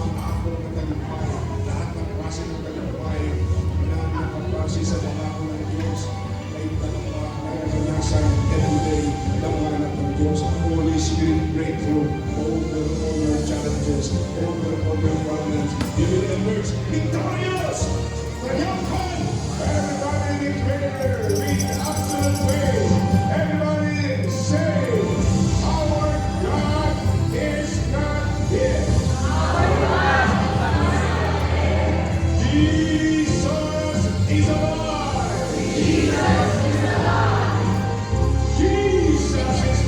umabot ng tagumpay, lahat ng klase ng tagumpay na nakapasi sa pangako ng Diyos ay nararanasan everyday ng mga anak ng Diyos. Holy Spirit breakthrough over all your challenges, over all your problems. You will emerge victorious, triumphant. Everybody declare with absolute faith. Everybody say, our God is not dead. Jesus is alive. Jesus is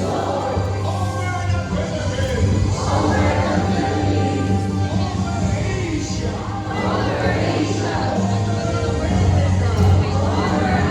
Lord. Over the Philippines. Over Asia. Over America.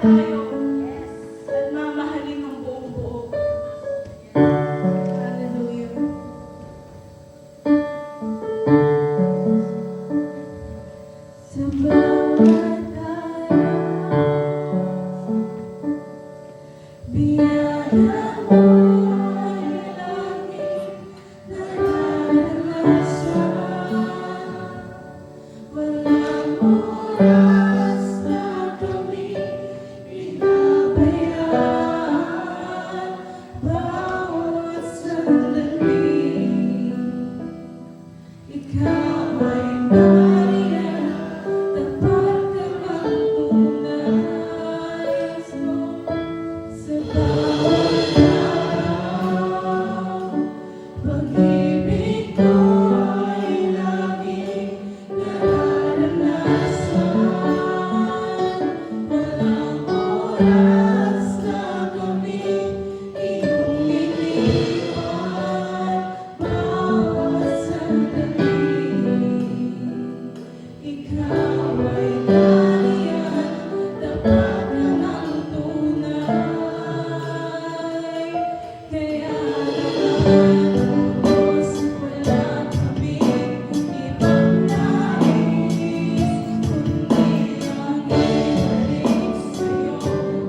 tayo at mamahalin ng buong buo. Hallelujah. Sa bawat araw, biyaya mo ay laging nararanasan. Walang oras na kami pinabayaan. Bawat sandali, ikaw ay nariyan. Tapat kang tunay sa bawat araw. Pag-ibig ko ay laging nararanasan. Walang oras na kami iyong iniwan. Bawat sandali, ikaw ay nariyan. Tapat kang tunay. Kaya naman, Diyos, wala kaming ibang nais kundi ang ibalik sa'yo ang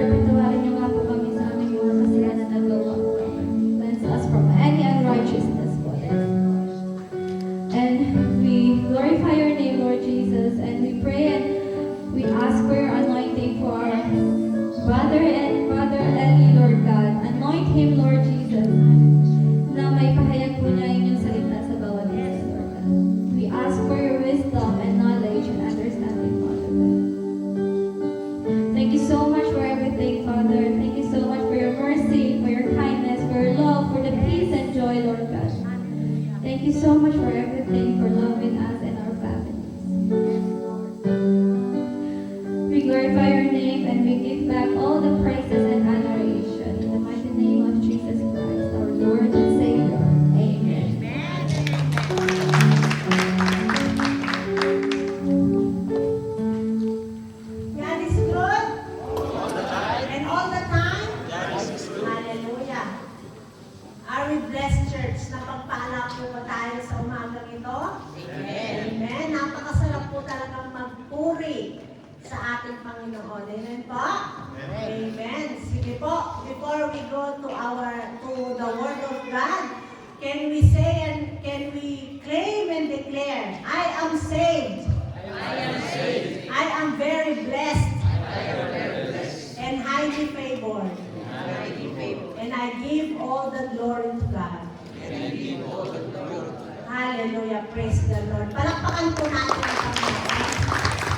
Lord, patawarin niyo nga po kami sa aming mga kasalanan at gawa po. Cleanse us from any unrighteousness po. And we glorify your name, Lord Jesus, and we pray and we ask for your anointing for our brother Eli, Lord God. Anoint him, Lord Jesus, na may pahayag po niya inyong salita sa bawat isa, Lord God. We ask for your wisdom and knowledge and understanding, Father God. Thank you so much for everything, Father. Thank you so much for your mercy, for your kindness, for your love, for the peace and joy, Lord God. Thank you so much for everything, for loving us and our families. We glorify your name and we give back all the praises and adoration in the mighty name of Jesus Christ, our Lord and Savior. Amen. God is good. And all the time. Hallelujah. Are we blessed, church? Napagpala po ba tayo sa umagang ito? Amen. Napakasarap po talagang magpuri sa ating Panginoon. Amen po? Amen. Sige po, before we go to the Word of God, can we say and can we claim and declare, I am saved. I am very blessed. And highly favored. And I give all the glory to God. Hallelujah. Praise the Lord. Palakpakan po natin ang Panginoon.